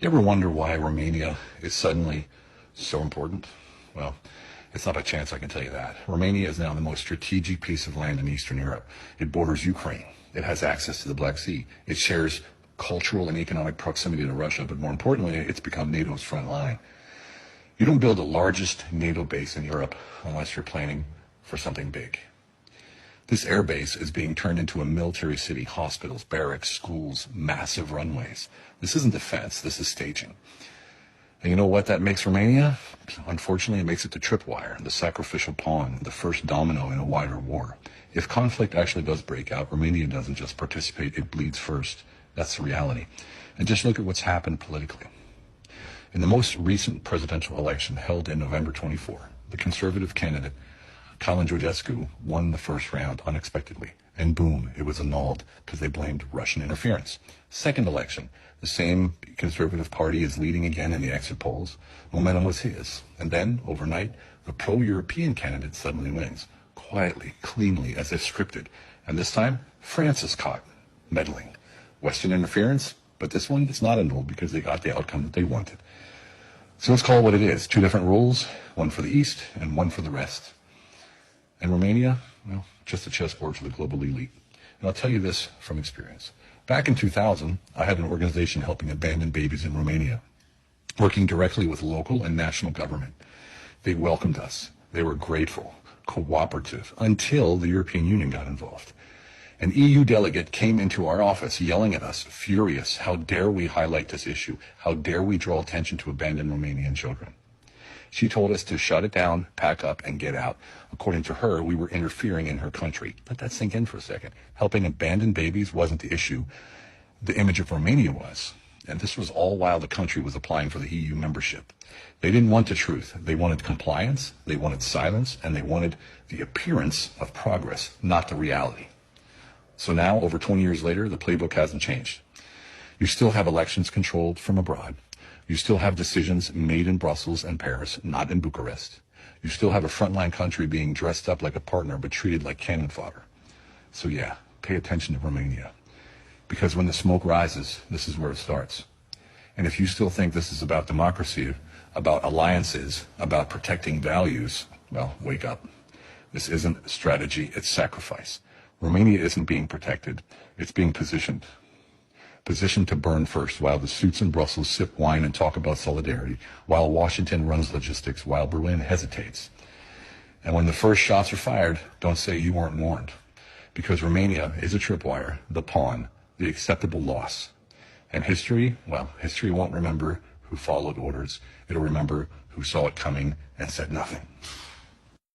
You ever wonder why Romania is suddenly so important? Well, it's not a chance, I can tell you that. Romania is now the most strategic piece of land in Eastern Europe. It borders Ukraine. It has access to the Black Sea. It shares cultural and economic proximity to Russia, but more importantly, it's become NATO's front line. You don't build the largest NATO base in Europe unless you're planning for something big. This air base is being turned into a military city, hospitals, barracks, schools, massive runways. This isn't defense, this is staging. And you know what that makes Romania? Unfortunately, it makes it the tripwire, the sacrificial pawn, the first domino in a wider war. If conflict actually does break out, Romania doesn't just participate, it bleeds first. That's the reality. And just look at what's happened politically. In the most recent presidential election held in November 24, the conservative candidate, Colin Georgescu, won the first round unexpectedly. And boom, it was annulled because they blamed Russian interference. Second election, the same conservative party is leading again in the exit polls. Momentum was his. And then, overnight, the pro-European candidate suddenly wins. Quietly, cleanly, as if scripted. And this time, France is caught meddling. Western interference, but this one is not annulled because they got the outcome that they wanted. So let's call it what it is. Two different rules, one for the East and one for the rest. And Romania, well, just a chessboard for the global elite. And I'll tell you this from experience. Back in 2000, I had an organization helping abandoned babies in Romania, working directly with local and national government. They welcomed us. They were grateful, cooperative, until the European Union got involved. An EU delegate came into our office yelling at us, furious. How dare we highlight this issue? How dare we draw attention to abandoned Romanian children? She told us to shut it down, pack up, and get out. According to her, we were interfering in her country. Let that sink in for a second. Helping abandoned babies wasn't the issue. The image of Romania was. And this was all while the country was applying for the EU membership. They didn't want the truth. They wanted compliance, they wanted silence, and they wanted the appearance of progress, not the reality. So now, over 20 years later, the playbook hasn't changed. You still have elections controlled from abroad. You still have decisions made in Brussels and Paris, not in Bucharest. You still have a frontline country being dressed up like a partner but treated like cannon fodder. So yeah, pay attention to Romania. Because when the smoke rises, this is where it starts. And if you still think this is about democracy, about alliances, about protecting values, well, wake up. This isn't strategy, it's sacrifice. Romania isn't being protected, it's being positioned. Positioned to burn first, while the suits in Brussels sip wine and talk about solidarity, while Washington runs logistics, while Berlin hesitates. And when the first shots are fired, don't say you weren't warned. Because Romania is a tripwire, the pawn, the acceptable loss. And history, well, history won't remember who followed orders. It'll remember who saw it coming and said nothing.